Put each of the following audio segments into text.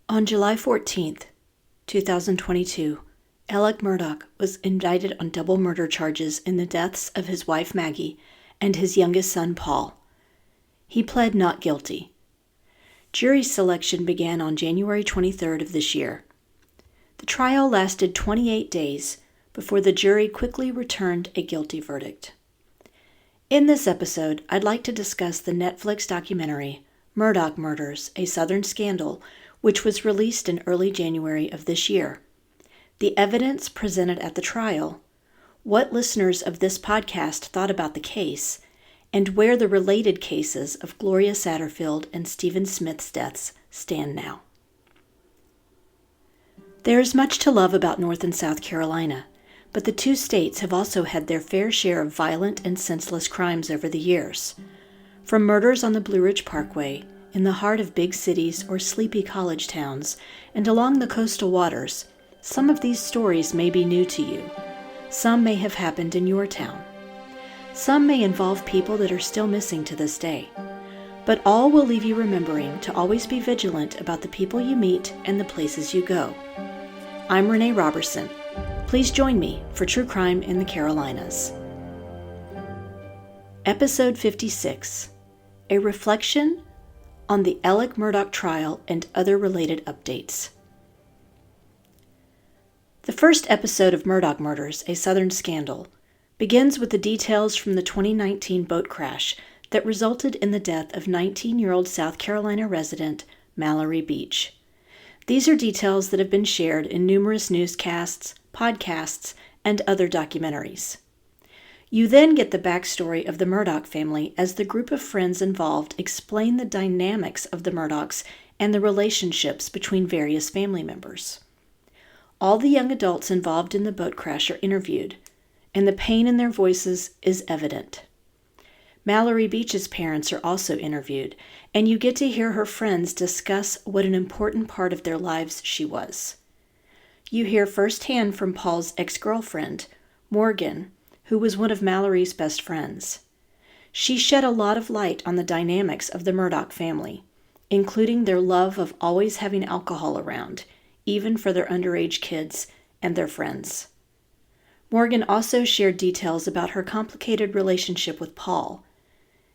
On July 14th, 2022, Alec Murdaugh was indicted on double murder charges in the deaths of his wife Maggie and his youngest son Paul. He pled not guilty. Jury selection began on January 23rd of this year. The trial lasted 28 days before the jury quickly returned a guilty verdict. In this episode, I'd like to discuss the Netflix documentary, Murdaugh Murders, A Southern Scandal, which was released in early January of this year, the evidence presented at the trial, what listeners of this podcast thought about the case, and where the related cases of Gloria Satterfield and Stephen Smith's deaths stand now. There is much to love about North and South Carolina, but the two states have also had their fair share of violent and senseless crimes over the years. From murders on the Blue Ridge Parkway, in the heart of big cities or sleepy college towns, and along the coastal waters, some of these stories may be new to you. Some may have happened in your town. Some may involve people that are still missing to this day. But all will leave you remembering to always be vigilant about the people you meet and the places you go. I'm Renee Roberson. Please join me for True Crime in the Carolinas. Episode 56, a reflection on the Alec Murdaugh trial and other related updates. The first episode of Murdaugh Murders, A Southern Scandal, begins with the details from the 2019 boat crash that resulted in the death of 19-year-old South Carolina resident Mallory Beach. These are details that have been shared in numerous newscasts, podcasts, and other documentaries. You then get the backstory of the Murdaugh family as the group of friends involved explain the dynamics of the Murdaughs and the relationships between various family members. All the young adults involved in the boat crash are interviewed, and the pain in their voices is evident. Mallory Beach's parents are also interviewed, and you get to hear her friends discuss what an important part of their lives she was. You hear firsthand from Paul's ex-girlfriend, Morgan, who was one of Mallory's best friends. She shed a lot of light on the dynamics of the Murdaugh family, including their love of always having alcohol around, even for their underage kids and their friends. Morgan also shared details about her complicated relationship with Paul,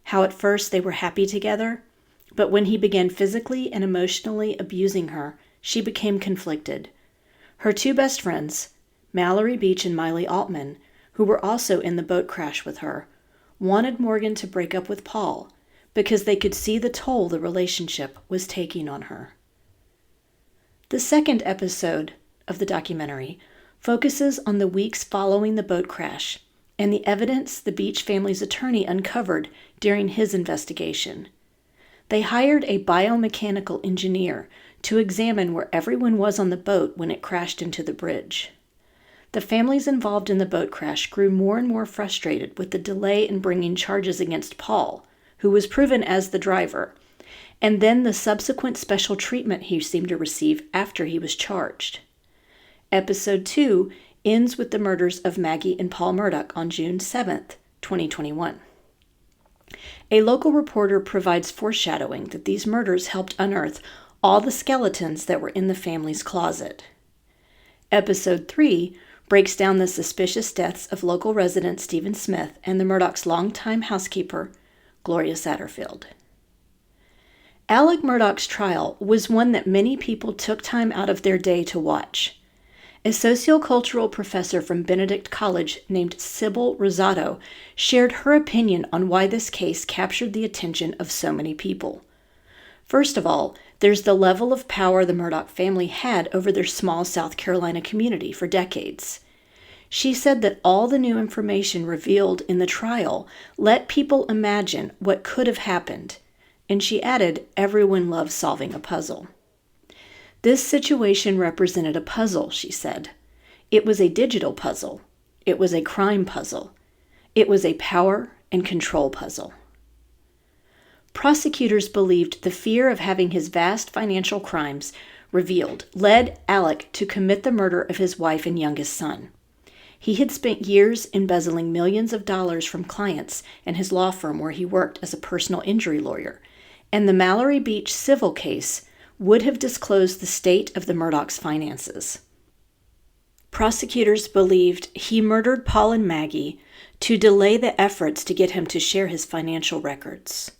how at first they were happy together, but when he began physically and emotionally abusing her, she became conflicted. Her two best friends, Mallory Beach and Miley Altman, who were also in the boat crash with her, wanted Morgan to break up with Paul because they could see the toll the relationship was taking on her. The second episode of the documentary focuses on the weeks following the boat crash and the evidence the Beach family's attorney uncovered during his investigation. They hired a biomechanical engineer to examine where everyone was on the boat when it crashed into the bridge. The families involved in the boat crash grew more and more frustrated with the delay in bringing charges against Paul, who was proven as the driver, and then the subsequent special treatment he seemed to receive after he was charged. Episode 2 ends with the murders of Maggie and Paul Murdaugh on June 7th, 2021. A local reporter provides foreshadowing that these murders helped unearth all the skeletons that were in the family's closet. Episode 3 breaks down the suspicious deaths of local resident Stephen Smith and the Murdaugh's longtime housekeeper, Gloria Satterfield. Alec Murdaugh's trial was one that many people took time out of their day to watch. A sociocultural professor from Benedict College named Sybil Rosado shared her opinion on why this case captured the attention of so many people. First of all, there's the level of power the Murdaugh family had over their small South Carolina community for decades. She said that all the new information revealed in the trial let people imagine what could have happened, and she added, everyone loves solving a puzzle. This situation represented a puzzle, she said. It was a digital puzzle. It was a crime puzzle. It was a power and control puzzle. Prosecutors believed the fear of having his vast financial crimes revealed led Alec to commit the murder of his wife and youngest son. He had spent years embezzling millions of dollars from clients and his law firm where he worked as a personal injury lawyer, and the Mallory Beach civil case would have disclosed the state of the Murdaughs' finances. Prosecutors believed he murdered Paul and Maggie to delay the efforts to get him to share his financial records.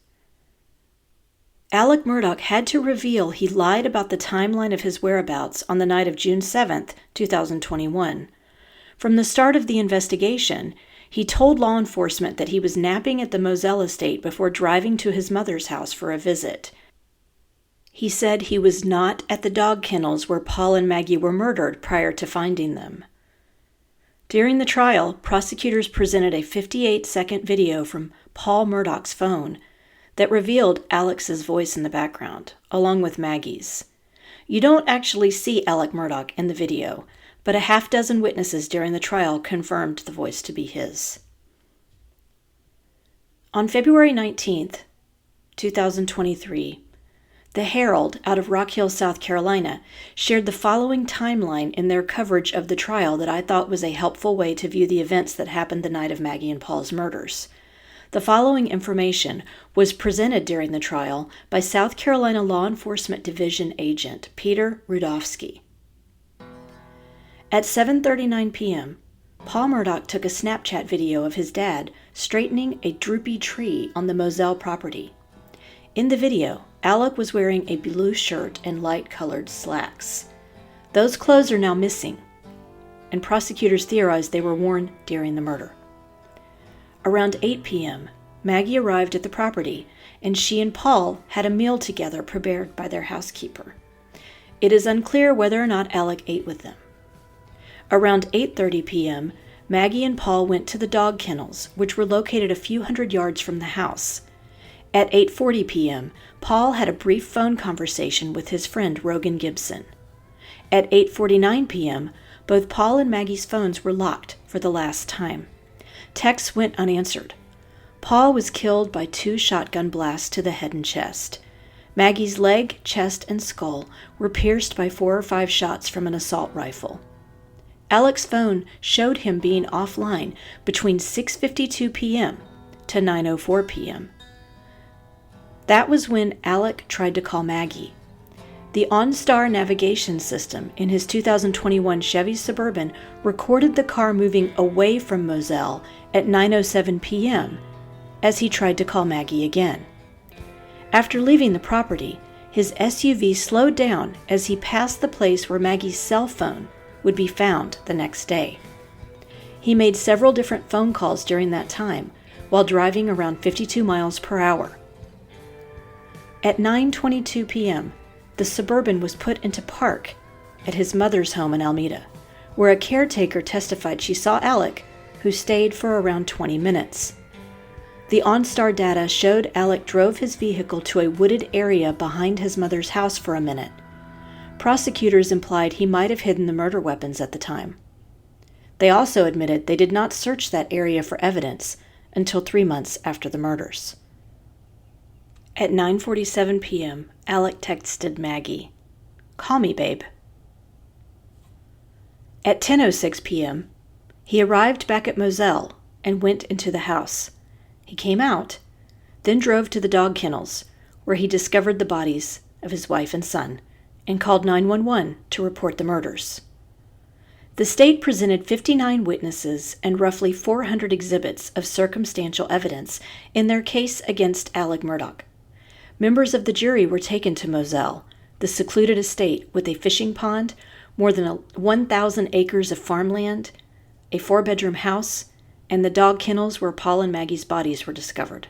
Alec Murdaugh had to reveal he lied about the timeline of his whereabouts on the night of June 7, 2021. From the start of the investigation, he told law enforcement that he was napping at the Moselle estate before driving to his mother's house for a visit. He said he was not at the dog kennels where Paul and Maggie were murdered prior to finding them. During the trial, prosecutors presented a 58-second video from Paul Murdaugh's phone that revealed Alex's voice in the background, along with Maggie's. You don't actually see Alec Murdaugh in the video, but a half-dozen witnesses during the trial confirmed the voice to be his. On February 19, 2023, The Herald, out of Rock Hill, South Carolina, shared the following timeline in their coverage of the trial that I thought was a helpful way to view the events that happened the night of Maggie and Paul's murders. The following information was presented during the trial by South Carolina Law Enforcement Division agent Peter Rudofsky. At 7:39 p.m., Paul Murdaugh took a Snapchat video of his dad straightening a droopy tree on the Moselle property. In the video, Alec was wearing a blue shirt and light-colored slacks. Those clothes are now missing, and prosecutors theorized they were worn during the murder. Around 8 p.m., Maggie arrived at the property, and she and Paul had a meal together prepared by their housekeeper. It is unclear whether or not Alec ate with them. Around 8:30 p.m., Maggie and Paul went to the dog kennels, which were located a few hundred yards from the house. At 8:40 p.m., Paul had a brief phone conversation with his friend Rogan Gibson. At 8:49 p.m., both Paul and Maggie's phones were locked for the last time. Texts went unanswered. Paul was killed by 2 shotgun blasts to the head and chest. Maggie's leg, chest, and skull were pierced by 4 or 5 shots from an assault rifle. Alec's phone showed him being offline between 6:52 p.m. to 9:04 p.m. That was when Alec tried to call Maggie. The OnStar navigation system in his 2021 Chevy Suburban recorded the car moving away from Moselle at 9:07 p.m. as he tried to call Maggie again. After leaving the property, his SUV slowed down as he passed the place where Maggie's cell phone would be found the next day. He made several different phone calls during that time while driving around 52 miles per hour. At 9:22 p.m., the Suburban was put into park at his mother's home in Alameda, where a caretaker testified she saw Alec, who stayed for around 20 minutes. The OnStar data showed Alec drove his vehicle to a wooded area behind his mother's house for a minute. Prosecutors implied he might have hidden the murder weapons at the time. They also admitted they did not search that area for evidence until 3 months after the murders. At 9:47 p.m., Alec texted Maggie, "Call me, babe." At 10:06 p.m., he arrived back at Moselle and went into the house. He came out, then drove to the dog kennels, where he discovered the bodies of his wife and son, and called 911 to report the murders. The state presented 59 witnesses and roughly 400 exhibits of circumstantial evidence in their case against Alec Murdaugh. Members of the jury were taken to Moselle, the secluded estate with a fishing pond, more than 1,000 acres of farmland, a 4-bedroom house, and the dog kennels where Paul and Maggie's bodies were discovered.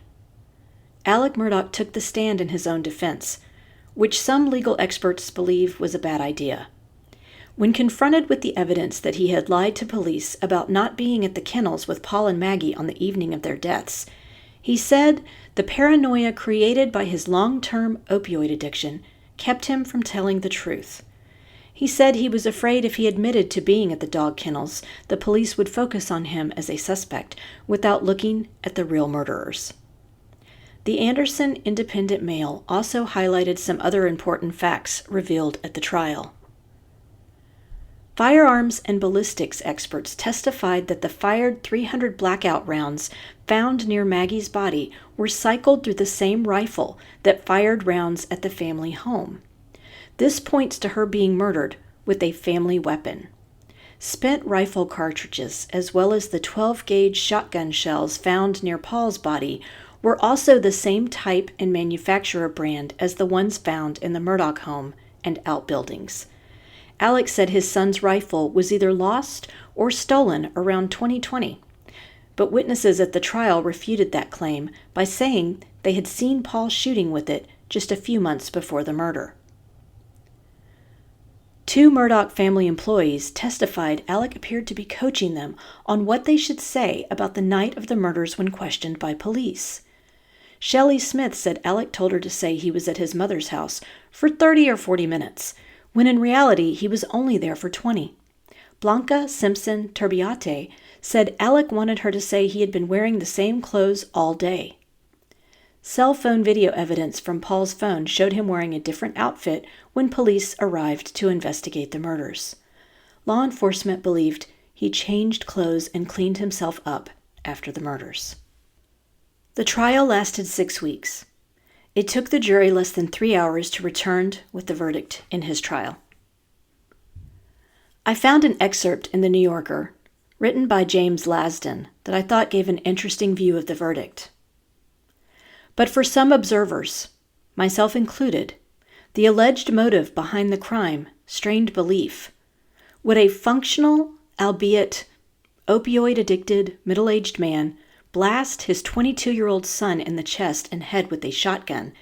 Alec Murdaugh took the stand in his own defense, which some legal experts believe was a bad idea. When confronted with the evidence that he had lied to police about not being at the kennels with Paul and Maggie on the evening of their deaths, he said the paranoia created by his long-term opioid addiction kept him from telling the truth. He said he was afraid if he admitted to being at the dog kennels, the police would focus on him as a suspect without looking at the real murderers. The Anderson Independent Mail also highlighted some other important facts revealed at the trial. Firearms and ballistics experts testified that the fired .300 blackout rounds found near Maggie's body were cycled through the same rifle that fired rounds at the family home. This points to her being murdered with a family weapon. Spent rifle cartridges, as well as the 12-gauge shotgun shells found near Paul's body, were also the same type and manufacturer brand as the ones found in the Murdaugh home and outbuildings. Alex said his son's rifle was either lost or stolen around 2020, but witnesses at the trial refuted that claim by saying they had seen Paul shooting with it just a few months before the murder. 2 Murdaugh family employees testified Alec appeared to be coaching them on what they should say about the night of the murders when questioned by police. Shelley Smith said Alec told her to say he was at his mother's house for 30 or 40 minutes, when in reality he was only there for 20. Blanca Simpson Turbiate said Alec wanted her to say he had been wearing the same clothes all day. Cell phone video evidence from Paul's phone showed him wearing a different outfit when police arrived to investigate the murders. Law enforcement believed he changed clothes and cleaned himself up after the murders. The trial lasted 6 weeks. It took the jury less than 3 hours to return with the verdict in his trial. I found an excerpt in The New Yorker, written by James Lasden, that I thought gave an interesting view of the verdict. But for some observers, myself included, the alleged motive behind the crime strained belief. Would a functional, albeit opioid-addicted, middle-aged man blast his 22-year-old son in the chest and head with a shotgun,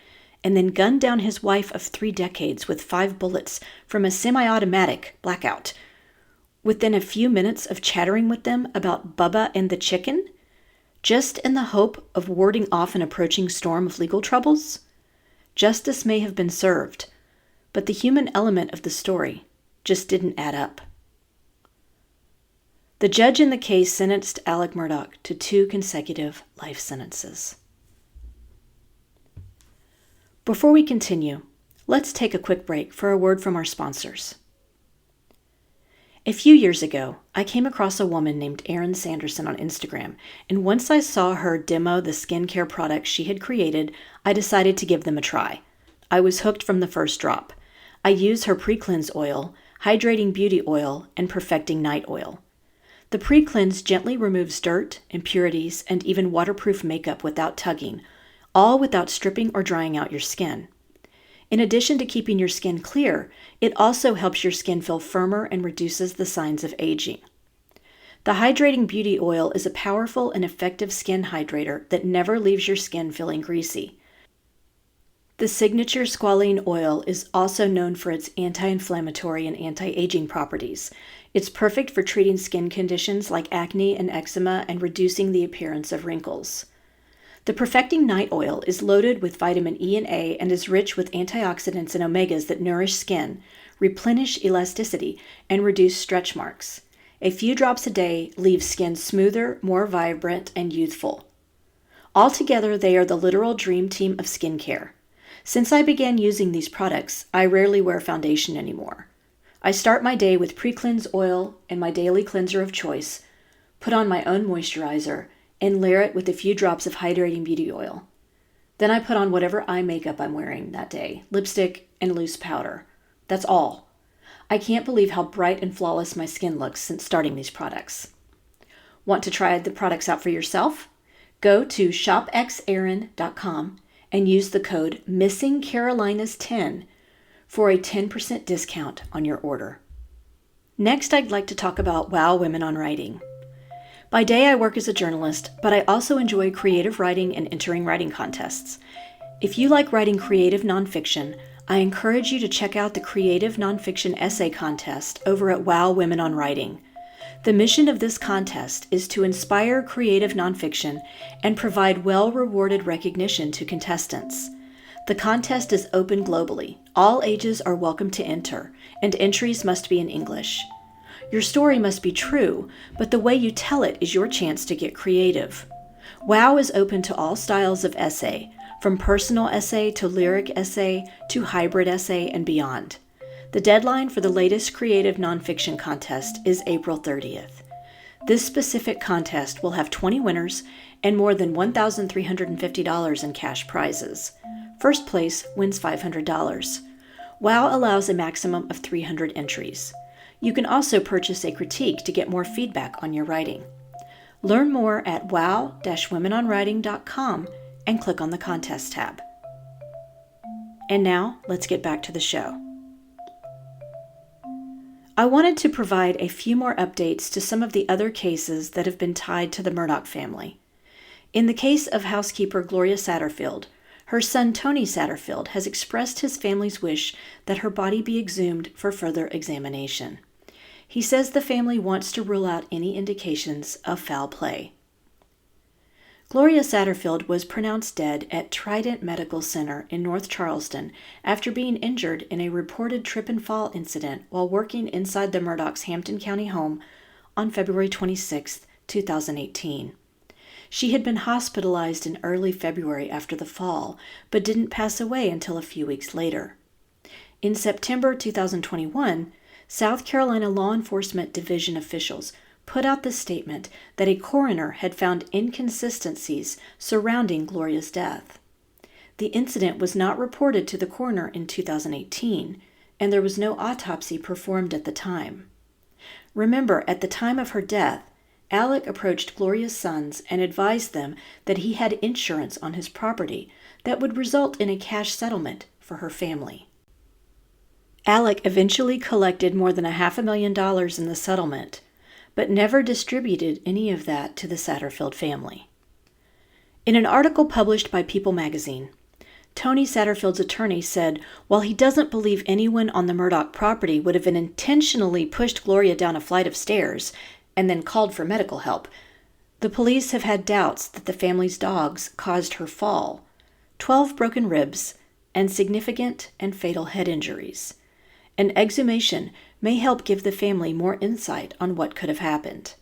and then gun down his wife of 3 decades with 5 bullets from a semi-automatic blackout, within a few minutes of chattering with them about Bubba and the chicken, just in the hope of warding off an approaching storm of legal troubles? Justice may have been served, but the human element of the story just didn't add up. The judge in the case sentenced Alec Murdaugh to 2 consecutive life sentences. Before we continue, let's take a quick break for a word from our sponsors. A few years ago, I came across a woman named Erin Sanderson on Instagram, and once I saw her demo the skincare products she had created, I decided to give them a try. I was hooked from the first drop. I use her pre-cleanse oil, hydrating beauty oil, and perfecting night oil. The pre-cleanse gently removes dirt, impurities, and even waterproof makeup without tugging, all without stripping or drying out your skin. In addition to keeping your skin clear, it also helps your skin feel firmer and reduces the signs of aging. The Hydrating Beauty Oil is a powerful and effective skin hydrator that never leaves your skin feeling greasy. The signature squalene oil is also known for its anti-inflammatory and anti-aging properties. It's perfect for treating skin conditions like acne and eczema and reducing the appearance of wrinkles. The Perfecting Night Oil is loaded with vitamin E and A and is rich with antioxidants and omegas that nourish skin, replenish elasticity, and reduce stretch marks. A few drops a day leave skin smoother, more vibrant, and youthful. Altogether, they are the literal dream team of skincare. Since I began using these products, I rarely wear foundation anymore. I start my day with pre-cleanse oil and my daily cleanser of choice, put on my own moisturizer, and layer it with a few drops of hydrating beauty oil. Then I put on whatever eye makeup I'm wearing that day, lipstick and loose powder. That's all. I can't believe how bright and flawless my skin looks since starting these products. Want to try the products out for yourself? Go to shopxerin.com and use the code MissingCarolinas10 for a 10% discount on your order. Next, I'd like to talk about Wow Women on Writing. By day, I work as a journalist, but I also enjoy creative writing and entering writing contests. If you like writing creative nonfiction, I encourage you to check out the Creative Nonfiction Essay Contest over at Wow Women on Writing. The mission of this contest is to inspire creative nonfiction and provide well-rewarded recognition to contestants. The contest is open globally. All ages are welcome to enter, and entries must be in English. Your story must be true, but the way you tell it is your chance to get creative. WOW is open to all styles of essay, from personal essay to lyric essay to hybrid essay and beyond. The deadline for the latest creative nonfiction contest is April 30th. This specific contest will have 20 winners and more than $1,350 in cash prizes. First place wins $500. WOW allows a maximum of 300 entries. You can also purchase a critique to get more feedback on your writing. Learn more at wow-womenonwriting.com and click on the Contest tab. And now, let's get back to the show. I wanted to provide a few more updates to some of the other cases that have been tied to the Murdaugh family. In the case of housekeeper Gloria Satterfield, her son Tony Satterfield has expressed his family's wish that her body be exhumed for further examination. He says the family wants to rule out any indications of foul play. Gloria Satterfield was pronounced dead at Trident Medical Center in North Charleston after being injured in a reported trip and fall incident while working inside the Murdaugh's Hampton County home on February 26, 2018. She had been hospitalized in early February after the fall, but didn't pass away until a few weeks later. In September 2021, South Carolina Law Enforcement Division officials put out the statement that a coroner had found inconsistencies surrounding Gloria's death. The incident was not reported to the coroner in 2018, and there was no autopsy performed at the time. Remember, at the time of her death, Alec approached Gloria's sons and advised them that he had insurance on his property that would result in a cash settlement for her family. Alec eventually collected more than $500,000 in the settlement, but never distributed any of that to the Satterfield family. In an article published by People magazine, Tony Satterfield's attorney said while he doesn't believe anyone on the Murdaugh property would have intentionally pushed Gloria down a flight of stairs and then called for medical help, the police have had doubts that the family's dogs caused her fall, 12 broken ribs, and significant and fatal head injuries. An exhumation may help give the family more insight on what could have happened.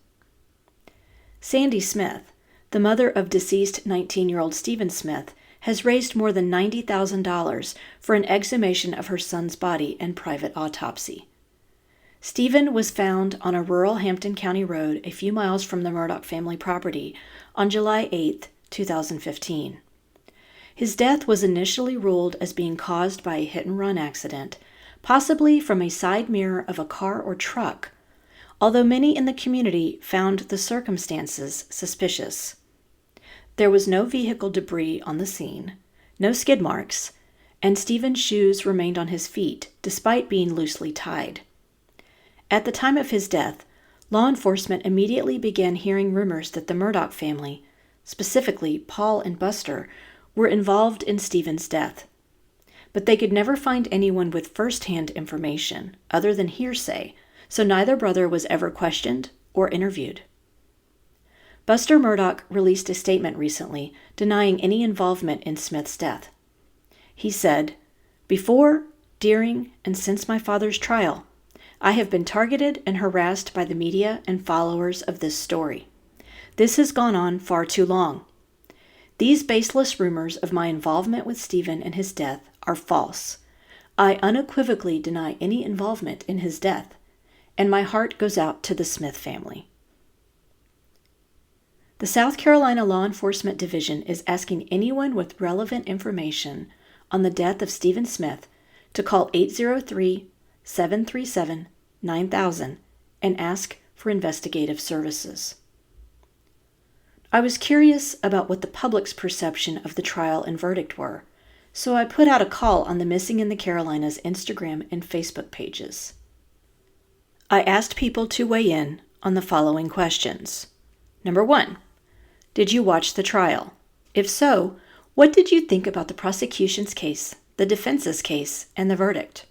Sandy Smith, the mother of deceased 19-year-old Stephen Smith, has raised more than $90,000 for an exhumation of her son's body and private autopsy. Stephen was found on a rural Hampton County road a few miles from the Murdaugh family property on July 8, 2015. His death was initially ruled as being caused by a hit-and-run accident, possibly from a side mirror of a car or truck, although many in the community found the circumstances suspicious. There was no vehicle debris on the scene, no skid marks, and Stephen's shoes remained on his feet despite being loosely tied. At the time of his death, law enforcement immediately began hearing rumors that the Murdaugh family, specifically Paul and Buster, were involved in Stephen's death. But they could never find anyone with first-hand information, other than hearsay, so neither brother was ever questioned or interviewed. Buster Murdaugh released a statement recently denying any involvement in Smith's death. He said, "Before, during, and since my father's trial, I have been targeted and harassed by the media and followers of this story. This has gone on far too long. These baseless rumors of my involvement with Stephen and his death are false. I unequivocally deny any involvement in his death, and my heart goes out to the Smith family." The South Carolina Law Enforcement Division is asking anyone with relevant information on the death of Stephen Smith to call 803-737-9000 and ask for investigative services. I was curious about what the public's perception of the trial and verdict were, so I put out a call on the Missing in the Carolinas Instagram and Facebook pages. I asked people to weigh in on the following questions. Number 1, did you watch the trial? If so, what did you think about the prosecution's case, the defense's case, and the verdict?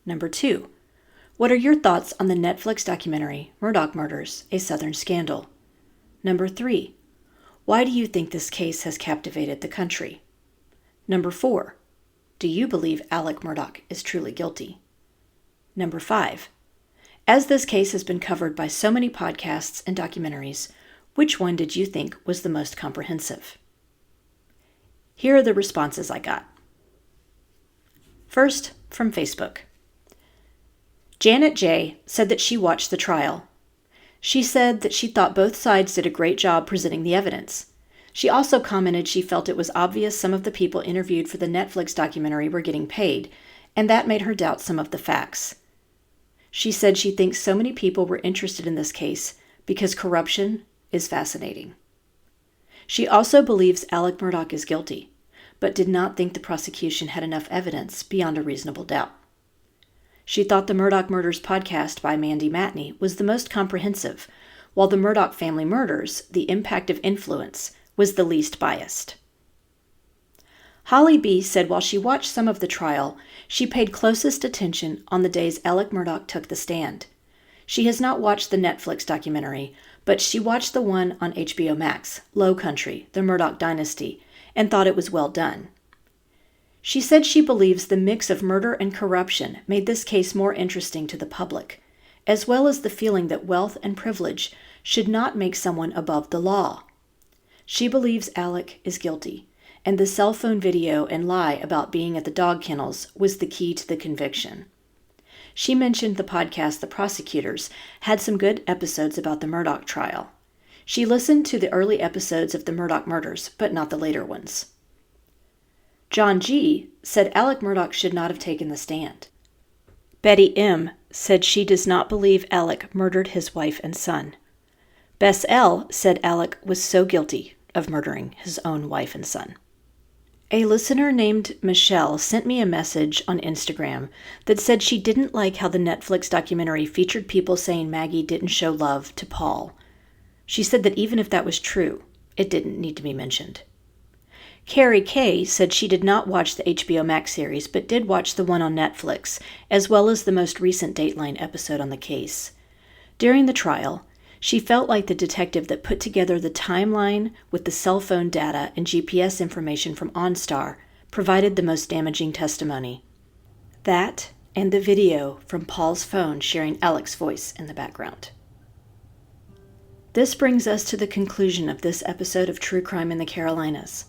Number 2, what are your thoughts on the Netflix documentary, Murdaugh Murders, A Southern Scandal? Number 3, why do you think this case has captivated the country? Number 4, do you believe Alec Murdaugh is truly guilty? Number 5, as this case has been covered by so many podcasts and documentaries, which one did you think was the most comprehensive? Here are the responses I got. First, from Facebook. Janet J. said that she watched the trial. She said that she thought both sides did a great job presenting the evidence. She also commented she felt it was obvious some of the people interviewed for the Netflix documentary were getting paid, and that made her doubt some of the facts. She said she thinks so many people were interested in this case because corruption is fascinating. She also believes Alec Murdaugh is guilty, but did not think the prosecution had enough evidence beyond a reasonable doubt. She thought the Murdaugh Murders podcast by Mandy Matney was the most comprehensive, while the Murdaugh Family Murders, The Impact of Influence, was the least biased. Holly B. said while she watched some of the trial, she paid closest attention on the days Alec Murdaugh took the stand. She has not watched the Netflix documentary, but she watched the one on HBO Max, Low Country, The Murdaugh Dynasty, and thought it was well done. She said she believes the mix of murder and corruption made this case more interesting to the public, as well as the feeling that wealth and privilege should not make someone above the law. She believes Alec is guilty, and the cell phone video and lie about being at the dog kennels was the key to the conviction. She mentioned the podcast The Prosecutors had some good episodes about the Murdaugh trial. She listened to the early episodes of the Murdaugh Murders, but not the later ones. John G. said Alec Murdaugh should not have taken the stand. Betty M. said she does not believe Alec murdered his wife and son. Bess L. said Alec was so guilty of murdering his own wife and son. A listener named Michelle sent me a message on Instagram that said she didn't like how the Netflix documentary featured people saying Maggie didn't show love to Paul. She said that even if that was true, it didn't need to be mentioned. Carrie Kay said she did not watch the HBO Max series, but did watch the one on Netflix, as well as the most recent Dateline episode on the case. During the trial, she felt like the detective that put together the timeline with the cell phone data and GPS information from OnStar provided the most damaging testimony. That and the video from Paul's phone sharing Alec's voice in the background. This brings us to the conclusion of this episode of True Crime in the Carolinas.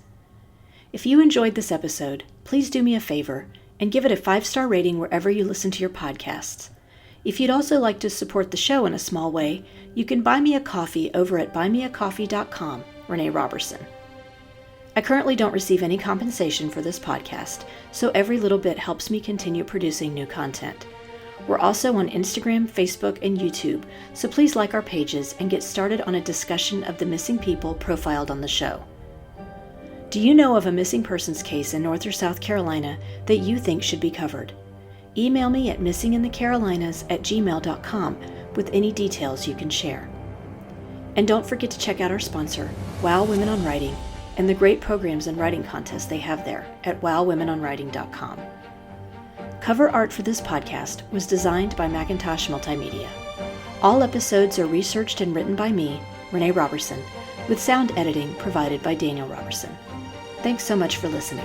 If you enjoyed this episode, please do me a favor and give it a 5-star rating wherever you listen to your podcasts. If you'd also like to support the show in a small way, you can buy me a coffee over at buymeacoffee.com, Renee Roberson. I currently don't receive any compensation for this podcast, so every little bit helps me continue producing new content. We're also on Instagram, Facebook, and YouTube, so please like our pages and get started on a discussion of the missing people profiled on the show. Do you know of a missing persons case in North or South Carolina that you think should be covered? Email me at missinginthecarolinas@gmail.com with any details you can share. And don't forget to check out our sponsor, Wow Women on Writing, and the great programs and writing contests they have there at wowwomenonwriting.com. Cover art for this podcast was designed by Mackintosh Multimedia. All episodes are researched and written by me, Renee Roberson, with sound editing provided by Daniel Roberson. Thanks so much for listening.